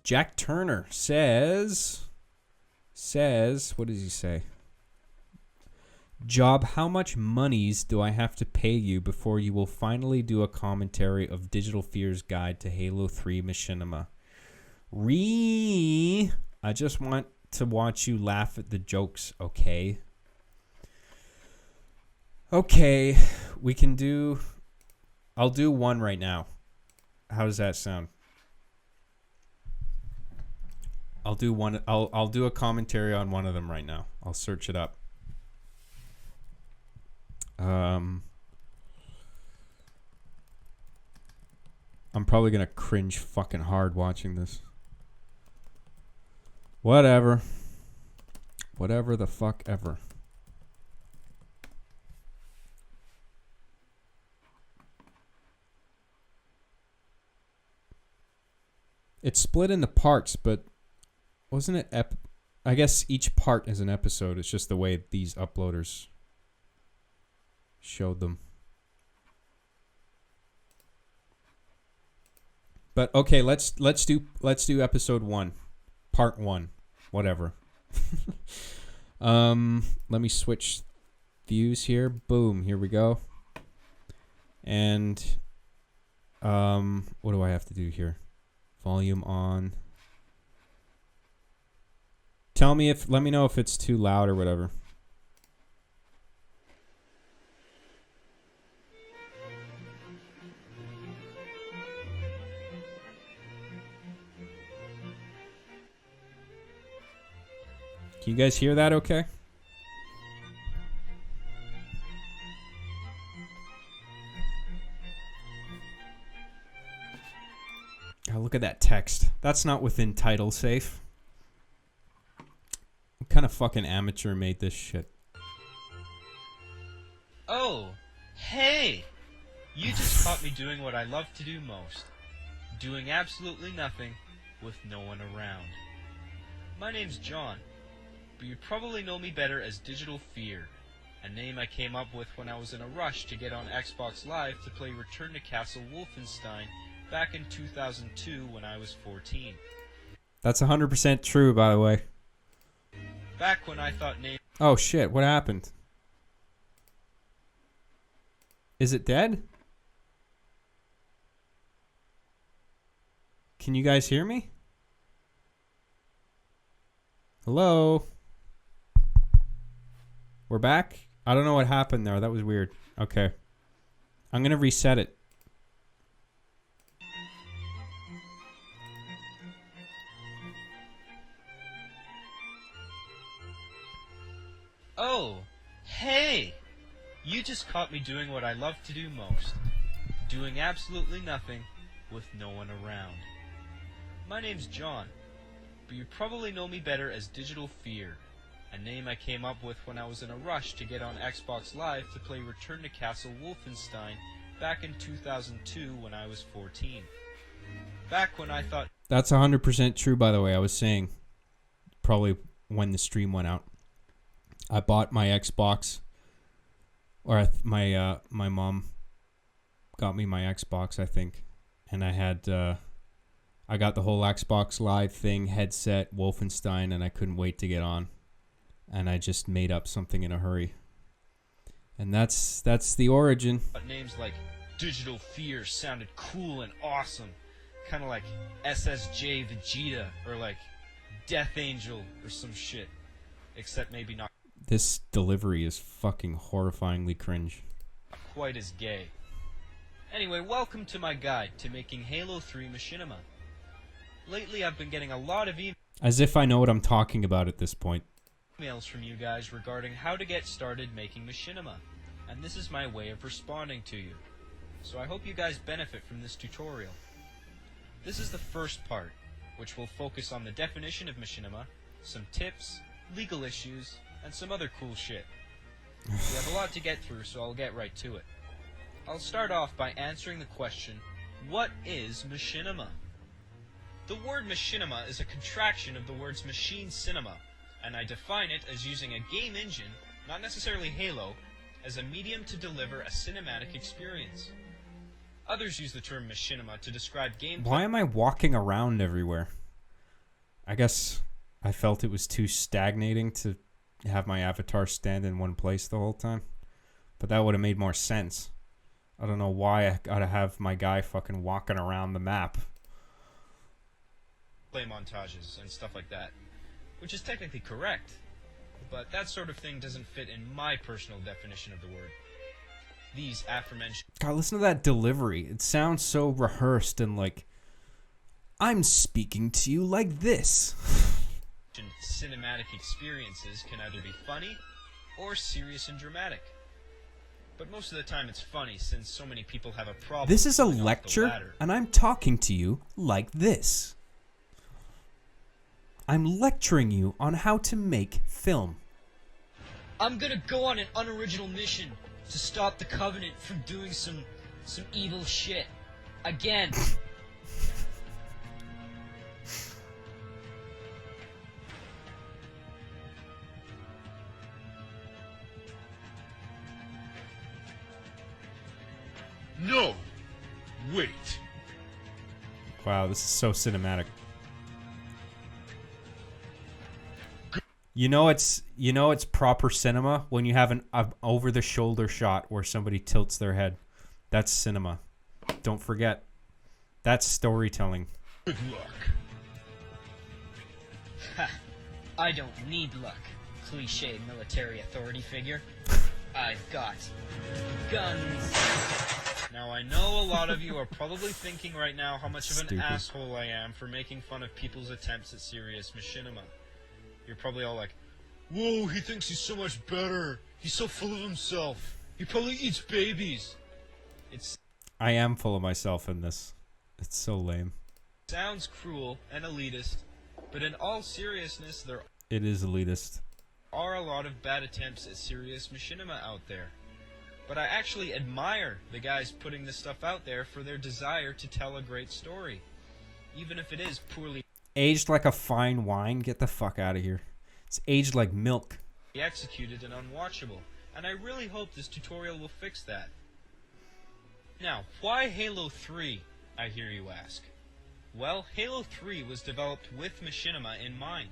Jack Turner says, what does he say? Job, how much monies do I have to pay you before you will finally do a commentary of DigitalPh33r's guide to Halo 3 Machinima? I just want to watch you laugh at the jokes, okay? Okay, we can do... I'll do one right now. How does that sound? I'll do one. I'll do a commentary on one of them right now. I'll search it up. I'm probably gonna cringe fucking hard watching this. Whatever the fuck ever. It's split into parts, but wasn't it I guess each part is an episode. It's just the way these uploaders showed them. But okay, let's do episode 1, part 1, whatever. Let me switch views here. Boom, here we go. And what do I have to do here? Volume on. Let me know if it's too loud or whatever. Can you guys hear that okay? Oh, look at that text. That's not within title safe. What kind of fucking amateur made this shit? Oh, hey! You just caught me doing what I love to do most. Doing absolutely nothing with no one around. My name's Jon, but you probably know me better as DigitalPh33r, a name I came up with when I was in a rush to get on Xbox Live to play Return to Castle Wolfenstein back in 2002 when I was 14. That's 100% true, by the way. Back when I thought name... Oh shit, what happened? Is it dead? Can you guys hear me? Hello? We're back? I don't know what happened there. That was weird. Okay. I'm going to reset it. Oh, hey! You just caught me doing what I love to do most. Doing absolutely nothing with no one around. My name's Jon, but you probably know me better as DigitalPh33r, a name I came up with when I was in a rush to get on Xbox Live to play Return to Castle Wolfenstein back in 2002 when I was 14. Back when I thought... That's 100% true, by the way. I was saying probably when the stream went out. I bought my Xbox, or my mom got me my Xbox, I think, and I had I got the whole Xbox Live thing, headset, Wolfenstein, and I couldn't wait to get on, and I just made up something in a hurry, and that's the origin. Names like DigitalPh33r sounded cool and awesome, kind of like SSJ Vegeta or like Death Angel or some shit, except maybe not. This delivery is fucking horrifyingly cringe. Quite as gay. Anyway, welcome to my guide to making Halo 3 Machinima. Lately I've been getting a lot of As if I know what I'm talking about at this point. Emails from you guys regarding how to get started making Machinima, and this is my way of responding to you. So I hope you guys benefit from this tutorial. This is the first part, which will focus on the definition of Machinima, some tips, legal issues, and some other cool shit. We have a lot to get through, so I'll get right to it. I'll start off by answering the question, what is Machinima? The word Machinima is a contraction of the words machine cinema, and I define it as using a game engine, not necessarily Halo, as a medium to deliver a cinematic experience. Others use the term Machinima to describe gameplay. Why am I walking around everywhere? I guess I felt it was too stagnating to have my avatar stand in one place the whole time. But that would have made more sense. I don't know why I gotta have my guy fucking walking around the map. Play montages and stuff like that, which is technically correct, but that sort of thing doesn't fit in my personal definition of the word. These aforementioned... God, listen to that delivery. It sounds so rehearsed and like, I'm speaking to you like this. Cinematic experiences can either be funny or serious and dramatic. But most of the time it's funny, since so many people have a problem. This is a lecture, and I'm talking to you like this. I'm lecturing you on how to make film. I'm gonna go on an unoriginal mission to stop the Covenant from doing some evil shit. Again. No! Wait! Wow, this is so cinematic. You know it's proper cinema when you have an over-the-shoulder shot where somebody tilts their head. That's cinema. Don't forget. That's storytelling. Good luck. Ha! I don't need luck, cliche military authority figure. I've got guns. Now, I know a lot of you are probably thinking right now how much of an Stupid. asshole I am for making fun of people's attempts at serious machinima. You're probably all like, whoa, he thinks he's so much better. He's so full of himself. He probably eats babies. I am full of myself in this. It's so lame. Sounds cruel and elitist, but in all seriousness, there It is elitist. are a lot of bad attempts at serious machinima out there. But I actually admire the guys putting this stuff out there for their desire to tell a great story, even if it is poorly Aged like a fine wine? Get the fuck out of here. It's aged like milk. executed and unwatchable, and I really hope this tutorial will fix that. Now, why Halo 3, I hear you ask? Well, Halo 3 was developed with machinima in mind.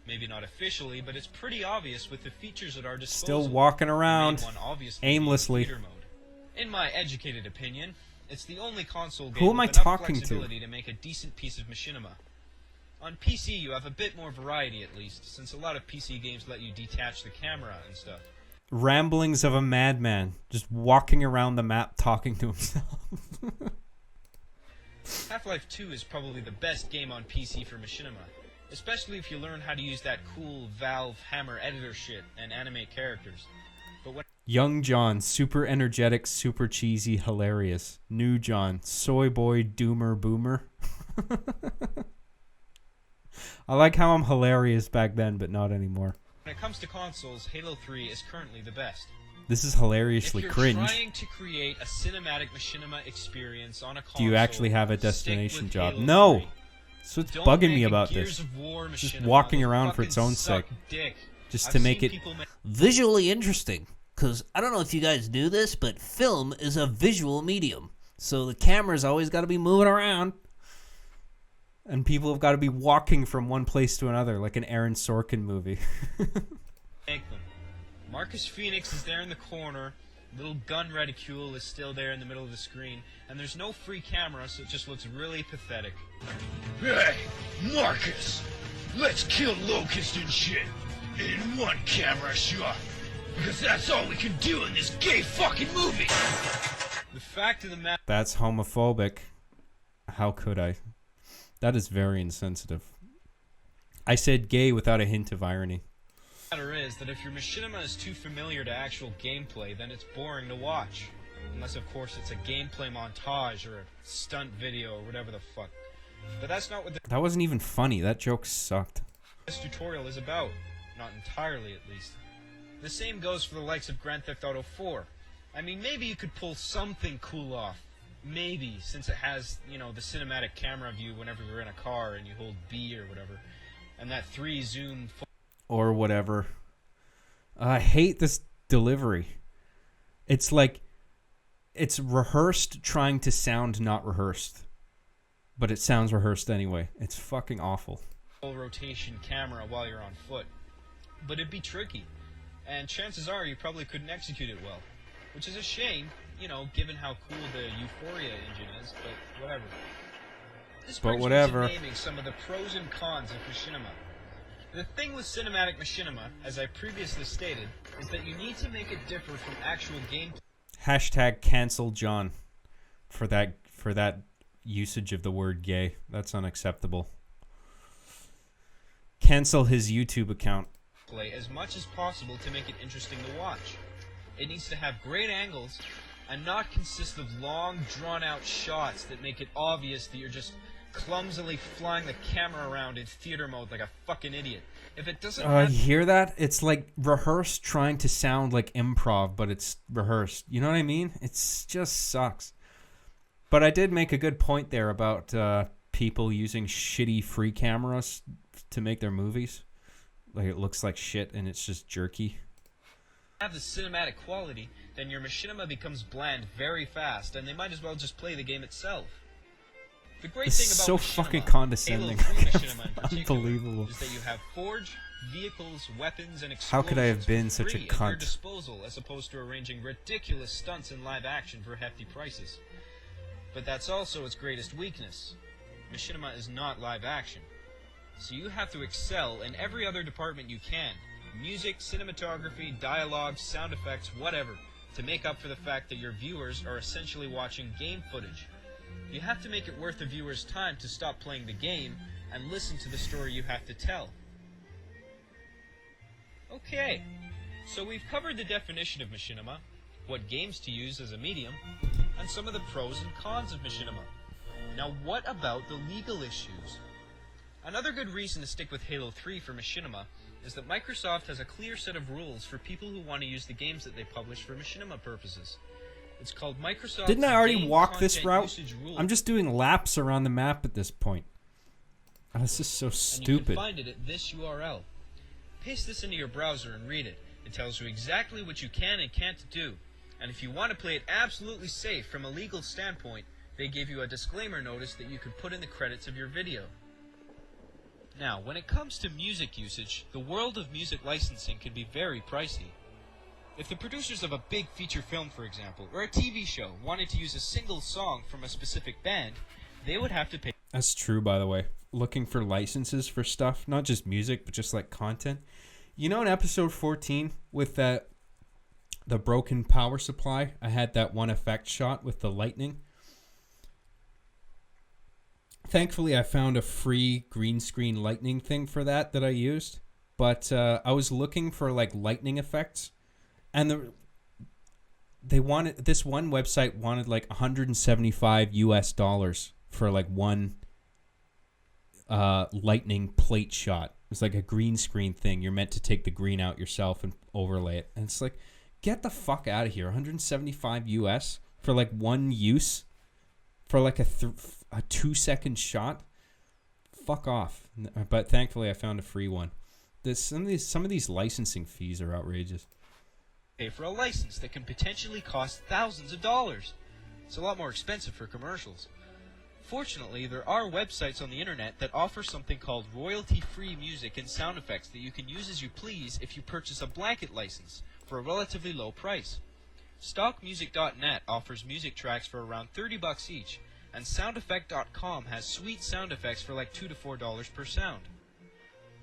Maybe not officially, but it's pretty obvious with the features at our disposal. Still walking The around main one obviously being aimlessly. theater mode. In my educated opinion, it's the only console game Who am I with enough talking to? flexibility to make a decent piece of machinima. On PC, you have a bit more variety at least, since a lot of PC games let you detach the camera and stuff. Ramblings of a madman. Just walking around the map talking to himself. Half-Life 2 is probably the best game on PC for machinima, especially if you learn how to use that cool Valve Hammer editor shit and animate characters. But when Young John, super energetic, super cheesy, hilarious. New John, soy boy, doomer, boomer. I like how I'm hilarious back then, but not anymore. it comes to consoles, Halo 3 is currently the best. This is hilariously If you're cringe. trying to create a cinematic machinima experience on a console, Do you actually have a stick destination with job? Halo No! 3. So it's Don't bugging make me a about Gears this. of War Just machinima. walking Those around for its fucking own suck sake. Dick. Just I've to seen make it people make Visually interesting, because I don't know if you guys knew this, but film is a visual medium. So the camera's always got to be moving around. and people have got to be walking from one place to another like an Aaron Sorkin movie. make them. Marcus Phoenix is there in the corner. Little gun reticule is still there in the middle of the screen, and there's no free camera, so it just looks really pathetic. Hey, Marcus! Let's kill Locust and shit in one camera shot, because that's all we can do in this gay fucking movie! The fact of the matter That's homophobic. How could I? That is very insensitive. I said gay without a hint of irony. is that if your machinima is too familiar to actual gameplay, then it's boring to watch. Unless, of course, it's a gameplay montage or a stunt video or whatever the fuck. But that's not what That wasn't even funny. That joke sucked. this tutorial is about. Not entirely, at least. The same goes for the likes of Grand Theft Auto 4. I mean, maybe you could pull something cool off. Maybe, since it has, you know, the cinematic camera view whenever you're in a car and you hold B or whatever. And that 3 zoom... Or whatever. I hate this delivery. It's like... It's rehearsed trying to sound not rehearsed. But it sounds rehearsed anyway. It's fucking awful. full rotation camera while you're on foot. But it'd be tricky, and chances are you probably couldn't execute it well. Which is a shame, you know, given how cool the Euphoria engine is, but whatever. This brings me to naming some of the pros and cons of Machinima. The thing with cinematic Machinima, as I previously stated, is that you need to make it differ from actual gameplay. Hashtag cancel John for that usage of the word gay. That's unacceptable. Cancel his YouTube account. As much as possible to make it interesting to watch. It needs to have great angles and not consist of long, drawn-out shots that make it obvious that you're just clumsily flying the camera around in theater mode like a fucking idiot. If it doesn't have... You hear that? It's like rehearsed trying to sound like improv, but it's rehearsed. You know what I mean? It's just sucks. But I did make a good point there about people using shitty free cameras to make their movies. Like, it looks like shit and it's just jerky. Have the cinematic quality, then your Machinima becomes bland very fast, and they might as well just play the game itself. The great thing about so Machinima, fucking condescending. Halo 3 Machinima in particular, Unbelievable. is that you have forge, vehicles, weapons, and explosives How could I have been such a free at your cunt? disposal, as opposed to arranging ridiculous stunts in live action for hefty prices. But that's also its greatest weakness. Machinima is not live action. So you have to excel in every other department you can. Music, cinematography, dialogue, sound effects, whatever, to make up for the fact that your viewers are essentially watching game footage. You have to make it worth the viewer's time to stop playing the game and listen to the story you have to tell. Okay, so we've covered the definition of Machinima, what games to use as a medium, and some of the pros and cons of Machinima. Now what about the legal issues? Another good reason to stick with Halo 3 for Machinima is that Microsoft has a clear set of rules for people who want to use the games that they publish for Machinima purposes. It's called Microsoft's Didn't I already Game walk this Content route? Usage Rule. I'm just doing laps around the map at this point. Oh, this is so And you stupid. can find it at this URL. Paste this into your browser and read it. It tells you exactly what you can and can't do. And if you want to play it absolutely safe from a legal standpoint, they give you a disclaimer notice that you could put in the credits of your video. Now, when it comes to music usage, the world of music licensing can be very pricey. If the producers of a big feature film, for example, or a TV show wanted to use a single song from a specific band, they would have to pay... That's true, by the way. Looking for licenses for stuff, not just music, but just like content. You know, in episode 14 with the broken power supply, I had that one effect shot with the lightning. Thankfully, I found a free green screen lightning thing for that I used. But I was looking for like lightning effects, and they wanted, this one website wanted like $175 for like one lightning plate shot. It was like a green screen thing. You're meant to take the green out yourself and overlay it. And it's like, get the fuck out of here. $175 for like one use for like a 2-second shot. Fuck off. But thankfully I found a free one. Some of these licensing fees are outrageous. Pay for a license that can potentially cost thousands of dollars. It's a lot more expensive for commercials. Fortunately, there are websites on the internet that offer something called royalty-free music and sound effects that you can use as you please if you purchase a blanket license for a relatively low price. Stockmusic.net offers music tracks for around $30 each, and soundeffect.com has sweet sound effects for like $2 to $4 per sound.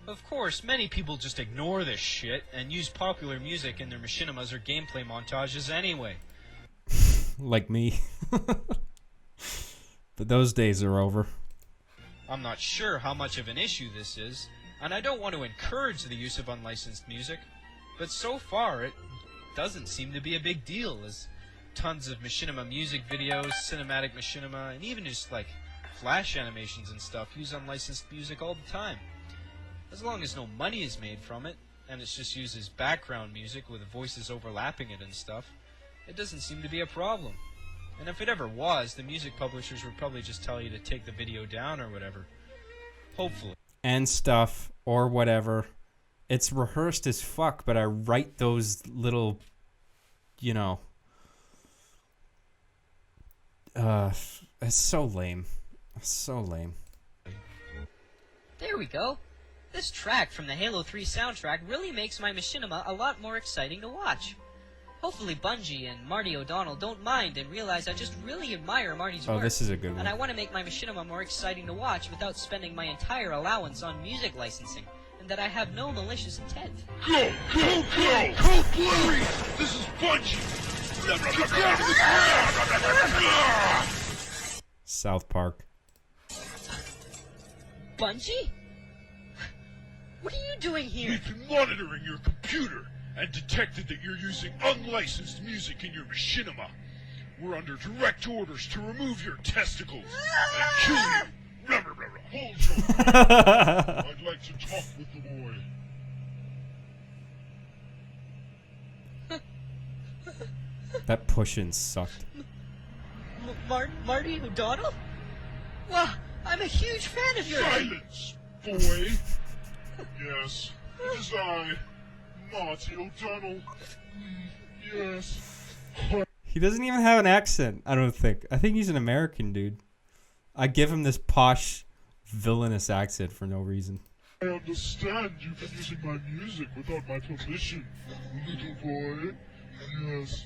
Of course, many people just ignore this shit and use popular music in their machinimas or gameplay montages anyway. Like me. But those days are over. I'm not sure how much of an issue this is, and I don't want to encourage the use of unlicensed music, but so far it doesn't seem to be a big deal, as tons of machinima music videos, cinematic machinima, and even just like flash animations and stuff use unlicensed music all the time. As long as no money is made from it, and it's just used as background music with voices overlapping it and stuff, it doesn't seem to be a problem. And if it ever was, the music publishers would probably just tell you to take the video down or whatever. Hopefully. And stuff, or whatever. It's rehearsed as fuck, but I write those little, you know... it's so lame. It's so lame. There we go. This track from the Halo 3 soundtrack really makes my Machinima a lot more exciting to watch. Hopefully Bungie and Marty O'Donnell don't mind and realize I just really admire Marty's work. Oh, this is a good one. And I want to make my Machinima more exciting to watch without spending my entire allowance on music licensing, and that I have no malicious intent. Go! Go! Go! Cold-blooded! This is Bungie! Get down to the ground! South Park. Bungie? What are you doing here? We've been monitoring your computer and detected that you're using unlicensed music in your machinima. We're under direct orders to remove your testicles and kill you. Hold your I'd like to talk with the boy. That push-in sucked. Marty O'Donnell? Well, I'm a huge fan of yours. Silence, boy. Yes, it is I, Marty O'Donnell. Yes. He doesn't even have an accent, I don't think. I think he's an American dude. I give him this posh, villainous accent for no reason. I understand you've been using my music without my permission, little boy. Yes,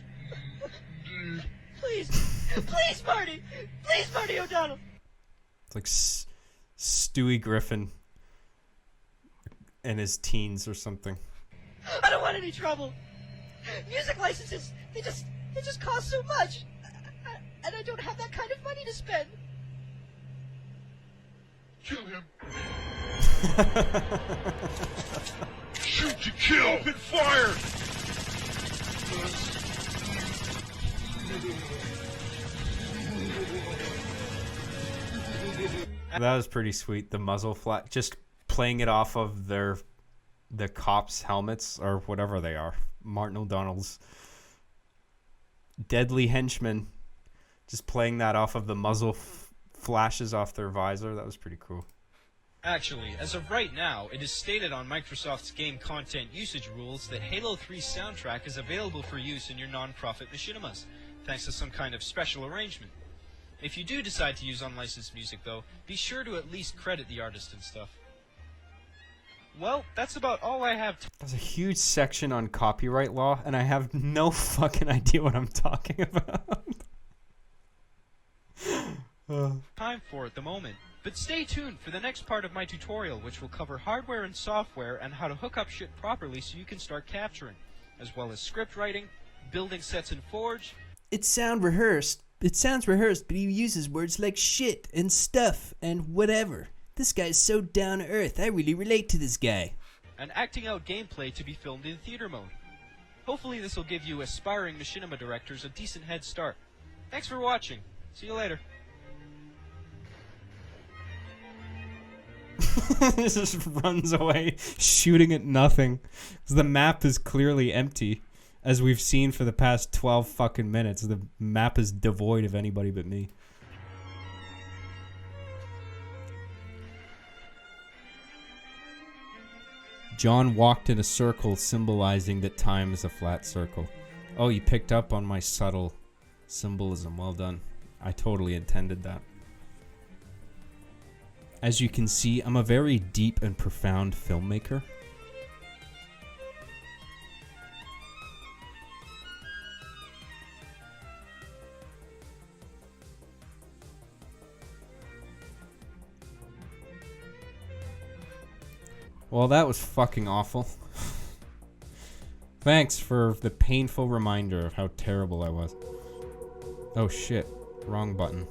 indeed. Please, Marty! Please, Marty O'Donnell! It's like Stewie Griffin in his teens or something. I don't want any trouble. Music licenses, they just cost so much. And I don't have that kind of money to spend. Kill him. Shoot to kill. Open fire. That was pretty sweet. The muzzle flat, just playing it off of the cops' helmets or whatever they are. Martin O'Donnell's deadly henchmen, just playing that off of the muzzle flashes off their visor. That was pretty cool. Actually, as of right now, it is stated on Microsoft's game content usage rules that Halo 3's soundtrack is available for use in your non-profit machinimas, thanks to some kind of special arrangement. If you do decide to use unlicensed music, though, be sure to at least credit the artist and stuff. Well, that's about all I have. There's a huge section on copyright law, and I have no fucking idea what I'm talking about. Time for at the moment. But stay tuned for the next part of my tutorial, which will cover hardware and software and how to hook up shit properly so you can start capturing, as well as script writing, building sets in Forge. It sounds rehearsed, but he uses words like shit and stuff and whatever. This guy's so down to earth, I really relate to this guy. And acting out gameplay to be filmed in theater mode. Hopefully this will give you aspiring machinima directors a decent head start. Thanks for watching. See you later. Just runs away, shooting at nothing. 'Cause the map is clearly empty. As we've seen for the past 12 fucking minutes, the map is devoid of anybody but me. John walked in a circle, symbolizing that time is a flat circle. Oh, you picked up on my subtle symbolism. Well done. I totally intended that. As you can see, I'm a very deep and profound filmmaker. Well, that was fucking awful. Thanks for the painful reminder of how terrible I was. Oh shit, wrong button.